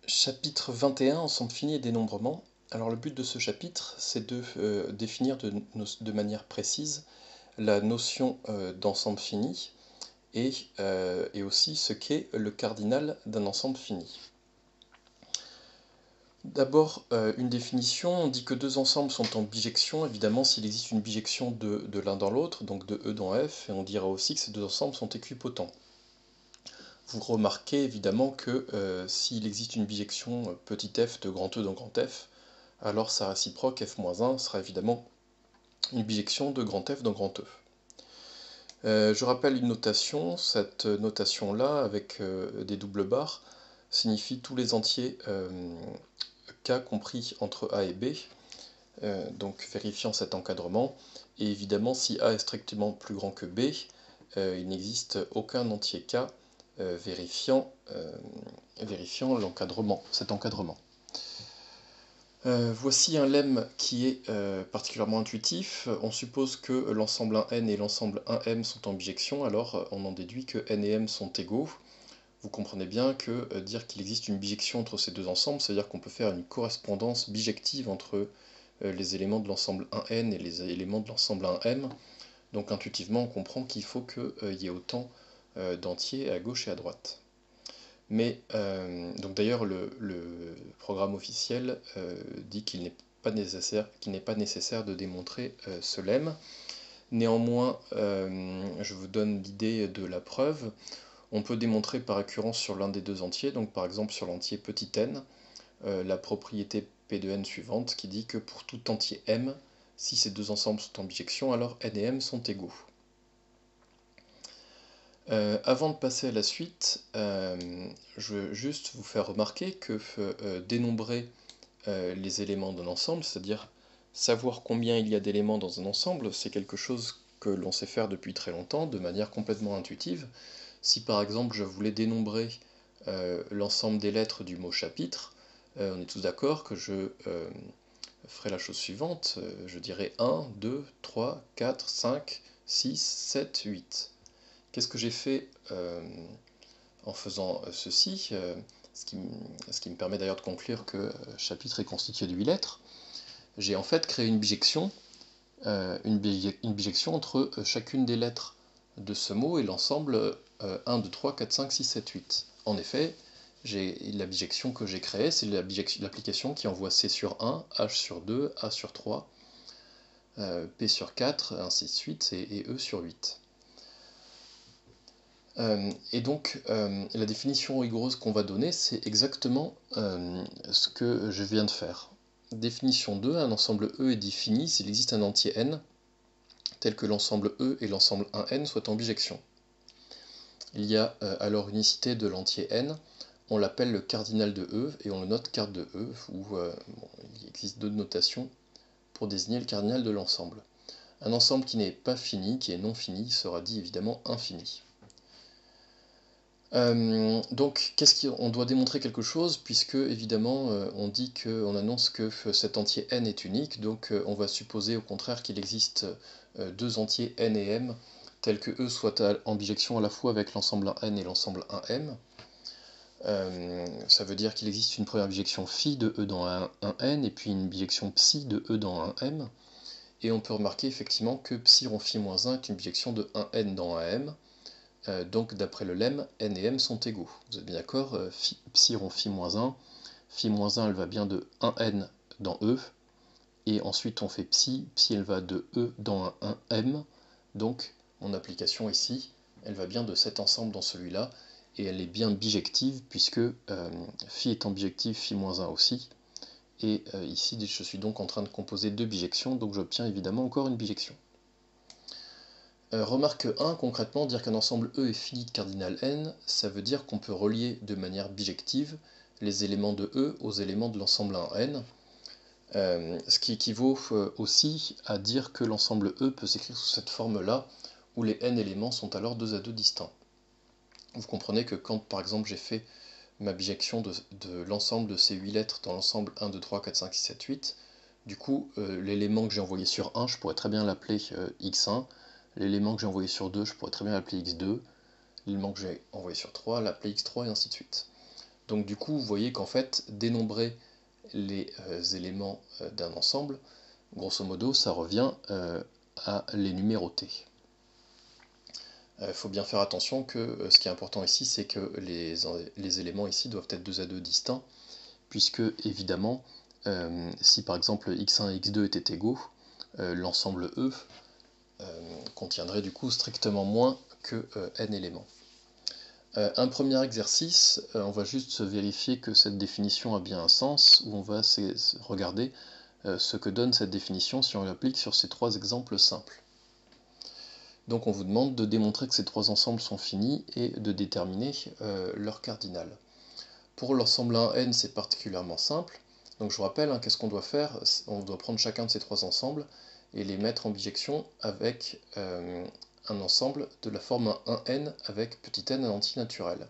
Chapitre 21, ensemble fini et dénombrement. Alors le but de ce chapitre, c'est de définir de manière précise la notion d'ensemble fini et aussi ce qu'est le cardinal d'un ensemble fini. D'abord, une définition, on dit que deux ensembles sont en bijection, évidemment s'il existe une bijection de l'un dans l'autre, donc de E dans F, et on dira aussi que ces deux ensembles sont équipotents. Vous remarquez évidemment que s'il existe une bijection petit f de grand E dans grand F, alors sa réciproque f-1 sera évidemment une bijection de grand F dans grand E. Je rappelle une notation, cette notation-là, avec des doubles barres, signifie tous les entiers K compris entre A et B, donc vérifiant cet encadrement. Et évidemment, si A est strictement plus grand que B, il n'existe aucun entier K vérifiant l'encadrement, cet encadrement. Voici un lemme qui est particulièrement intuitif. On suppose que l'ensemble 1n et l'ensemble 1m sont en bijection, alors on en déduit que n et m sont égaux. Vous comprenez bien que dire qu'il existe une bijection entre ces deux ensembles, c'est-à-dire qu'on peut faire une correspondance bijective entre les éléments de l'ensemble 1n et les éléments de l'ensemble 1m. Donc intuitivement, on comprend qu'il faut qu'il y ait autant d'entiers à gauche et à droite. Mais, donc d'ailleurs, le programme officiel dit qu'il n'est pas nécessaire de démontrer ce lemme. Néanmoins, je vous donne l'idée de la preuve. On peut démontrer par récurrence sur l'un des deux entiers, donc par exemple sur l'entier petit n, la propriété P de n suivante qui dit que pour tout entier m, si ces deux ensembles sont en bijection, alors n et m sont égaux. Avant de passer à la suite, je veux juste vous faire remarquer que dénombrer les éléments d'un ensemble, c'est-à-dire savoir combien il y a d'éléments dans un ensemble, c'est quelque chose que l'on sait faire depuis très longtemps, de manière complètement intuitive. Si par exemple je voulais dénombrer l'ensemble des lettres du mot chapitre, on est tous d'accord que je ferai la chose suivante, je dirais 1, 2, 3, 4, 5, 6, 7, 8. Qu'est-ce que j'ai fait en faisant ceci ce qui me permet d'ailleurs de conclure que chapitre est constitué de 8 lettres. J'ai en fait créé une bijection, entre chacune des lettres de ce mot et l'ensemble 1, 2, 3, 4, 5, 6, 7, 8. En effet, la bijection que j'ai créée, c'est l'application qui envoie C sur 1, H sur 2, A sur 3, P sur 4, ainsi de suite, et E sur 8. Et donc, la définition rigoureuse qu'on va donner, c'est exactement ce que je viens de faire. Définition 2, un ensemble E est défini s'il existe un entier n, tel que l'ensemble E et l'ensemble 1n soient en bijection. Il y a alors unicité de l'entier n, on l'appelle le cardinal de E, et on le note card de E, où il existe deux notations pour désigner le cardinal de l'ensemble. Un ensemble qui n'est pas fini, qui est non fini, sera dit évidemment infini. Donc, on doit démontrer quelque chose, puisque évidemment on dit on annonce que cet entier n est unique, donc on va supposer au contraire qu'il existe deux entiers n et m, tels que eux soient en bijection à la fois avec l'ensemble 1n et l'ensemble 1m. Ça veut dire qu'il existe une première bijection phi de E dans 1n, et puis une bijection psi de E dans 1m, et on peut remarquer effectivement que psi rond phi moins 1 est une bijection de 1n dans 1m. Donc d'après le lemme, n et m sont égaux. Vous êtes bien d'accord, psi rond phi moins 1 elle va bien de 1n dans E, et ensuite on fait psi elle va de E dans un 1m, donc mon application ici, elle va bien de cet ensemble dans celui-là, et elle est bien bijective, puisque phi étant bijective, phi moins 1 aussi, et ici je suis donc en train de composer deux bijections, donc j'obtiens évidemment encore une bijection. Remarque 1, concrètement, dire qu'un ensemble E est fini de cardinal n, ça veut dire qu'on peut relier de manière bijective les éléments de E aux éléments de l'ensemble 1n, ce qui équivaut aussi à dire que l'ensemble E peut s'écrire sous cette forme-là, où les n éléments sont alors 2 à 2 distincts. Vous comprenez que quand, par exemple, j'ai fait ma bijection de l'ensemble de ces 8 lettres dans l'ensemble 1, 2, 3, 4, 5, 6, 7, 8, du coup, l'élément que j'ai envoyé sur 1, je pourrais très bien l'appeler x1, l'élément que j'ai envoyé sur 2, je pourrais très bien l'appeler x2, l'élément que j'ai envoyé sur 3, l'appeler x3, et ainsi de suite. Donc du coup, vous voyez qu'en fait, dénombrer les éléments d'un ensemble, grosso modo, ça revient à les numéroter. Il faut bien faire attention que ce qui est important ici, c'est que les éléments ici doivent être 2 à 2 distincts, puisque évidemment, si par exemple x1 et x2 étaient égaux, l'ensemble E contiendrait du coup strictement moins que n éléments. Un premier exercice, on va juste vérifier que cette définition a bien un sens, où on va regarder ce que donne cette définition si on l'applique sur ces 3 exemples simples. Donc on vous demande de démontrer que ces 3 ensembles sont finis et de déterminer leur cardinal. Pour l'ensemble 1n, c'est particulièrement simple. Donc je vous rappelle, qu'est-ce qu'on doit faire? On doit prendre chacun de ces 3 ensembles et les mettre en bijection avec un ensemble de la forme 1n avec petit n un entier naturel.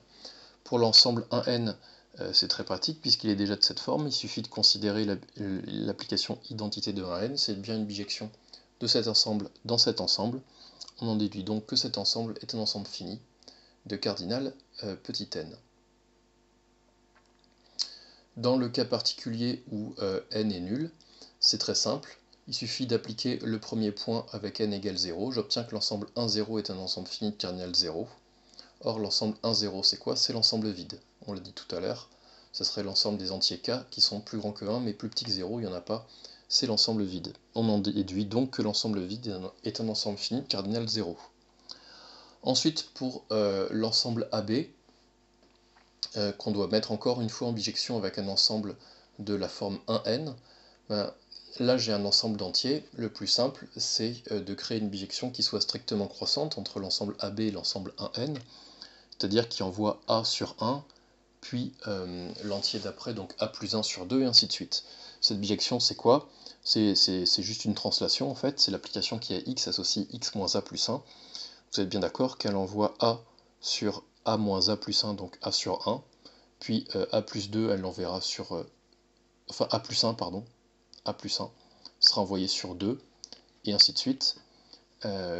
Pour l'ensemble 1n, c'est très pratique puisqu'il est déjà de cette forme. Il suffit de considérer l'application identité de 1n, c'est bien une bijection de cet ensemble dans cet ensemble. On en déduit donc que cet ensemble est un ensemble fini de cardinal petit n. Dans le cas particulier où n est nul, c'est très simple. Il suffit d'appliquer le premier point avec n égale 0. J'obtiens que l'ensemble 1, 0 est un ensemble fini de cardinal 0. Or, l'ensemble 1, 0, c'est quoi? C'est l'ensemble vide. On l'a dit tout à l'heure. Ce serait l'ensemble des entiers k qui sont plus grands que 1, mais plus petits que 0, il n'y en a pas. C'est l'ensemble vide. On en déduit donc que l'ensemble vide est un ensemble fini de cardinal 0. Ensuite, pour l'ensemble AB, qu'on doit mettre encore une fois en bijection avec un ensemble de la forme 1n, là j'ai un ensemble d'entiers. Le plus simple, c'est de créer une bijection qui soit strictement croissante entre l'ensemble AB et l'ensemble 1n, c'est-à-dire qui envoie A sur 1, puis l'entier d'après, donc A plus 1 sur 2, et ainsi de suite. Cette bijection, c'est quoi? C'est juste une translation, en fait. C'est l'application qui a x associe x moins A plus 1. Vous êtes bien d'accord qu'elle envoie A sur A moins A plus 1, donc A sur 1. Puis A plus 2, elle l'enverra sur... enfin, A plus 1, pardon. A plus 1 sera envoyé sur 2, et ainsi de suite,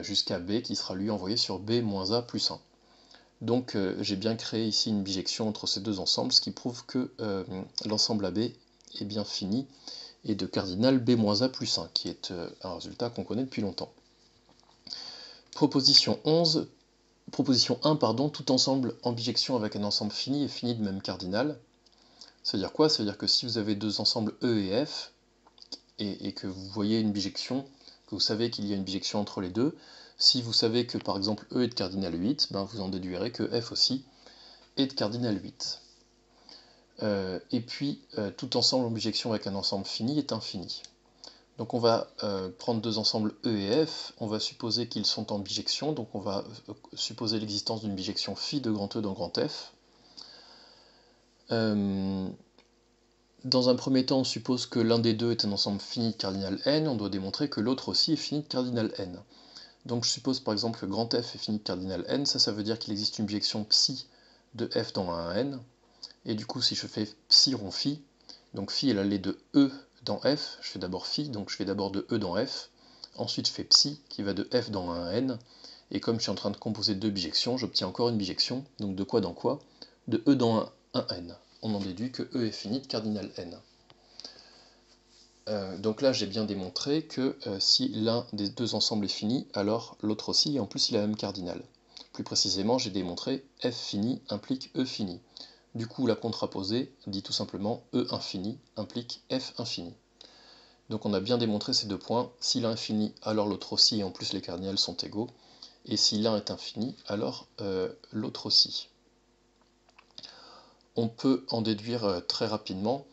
jusqu'à B qui sera lui envoyé sur B moins A plus 1. Donc j'ai bien créé ici une bijection entre ces deux ensembles, ce qui prouve que l'ensemble AB est bien fini, et de cardinal B moins A plus 1, qui est un résultat qu'on connaît depuis longtemps. Proposition 1, pardon, tout ensemble en bijection avec un ensemble fini est fini de même cardinal. Ça veut dire quoi? Ça veut dire que si vous avez deux ensembles E et F, et que vous voyez une bijection, que vous savez qu'il y a une bijection entre les deux, si vous savez que par exemple E est de cardinal 8, ben vous en déduirez que F aussi est de cardinal 8. Et puis, tout ensemble en bijection avec un ensemble fini est infini. Donc on va prendre deux ensembles E et F, on va supposer qu'ils sont en bijection, donc on va supposer l'existence d'une bijection phi de grand E dans grand F. Dans un premier temps, on suppose que l'un des deux est un ensemble fini de cardinal n, on doit démontrer que l'autre aussi est fini de cardinal n. Donc je suppose par exemple que grand F est fini de cardinal n, ça veut dire qu'il existe une bijection psi de F dans un n, et du coup si je fais psi rond phi, donc phi est l'allée de E dans F, je fais d'abord phi, donc je fais d'abord de E dans F, ensuite je fais psi qui va de F dans un n, et comme je suis en train de composer deux bijections, j'obtiens encore une bijection, donc de quoi dans quoi? De E dans un n. On en déduit que E est fini de cardinal n. Donc là j'ai bien démontré que si l'un des deux ensembles est fini, alors l'autre aussi, et en plus il a la même cardinal. Plus précisément, j'ai démontré F fini implique E fini. Du coup, la contraposée dit tout simplement E infini implique F infini. Donc on a bien démontré ces deux points. Si l'un est fini, alors l'autre aussi, et en plus les cardinals sont égaux. Et si l'un est infini, alors l'autre aussi. On peut en déduire très rapidement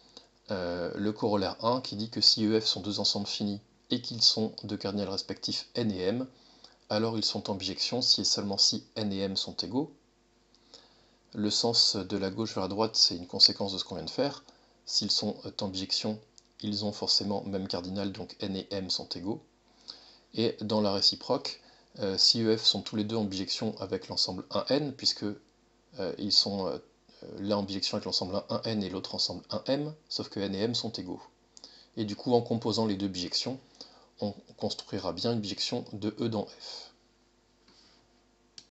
le corollaire 1 qui dit que si EF sont deux ensembles finis et qu'ils sont de cardinals respectifs n et m, alors ils sont en bijection si et seulement si n et m sont égaux. Le sens de la gauche vers la droite, c'est une conséquence de ce qu'on vient de faire. S'ils sont en bijection, ils ont forcément même cardinal, donc n et m sont égaux. Et dans la réciproque, si EF sont tous les deux en bijection avec l'ensemble 1n, puisque ils sont l'un en bijection avec l'ensemble 1n et l'autre ensemble 1m, sauf que n et m sont égaux. Et du coup, en composant les deux bijections, on construira bien une bijection de E dans F.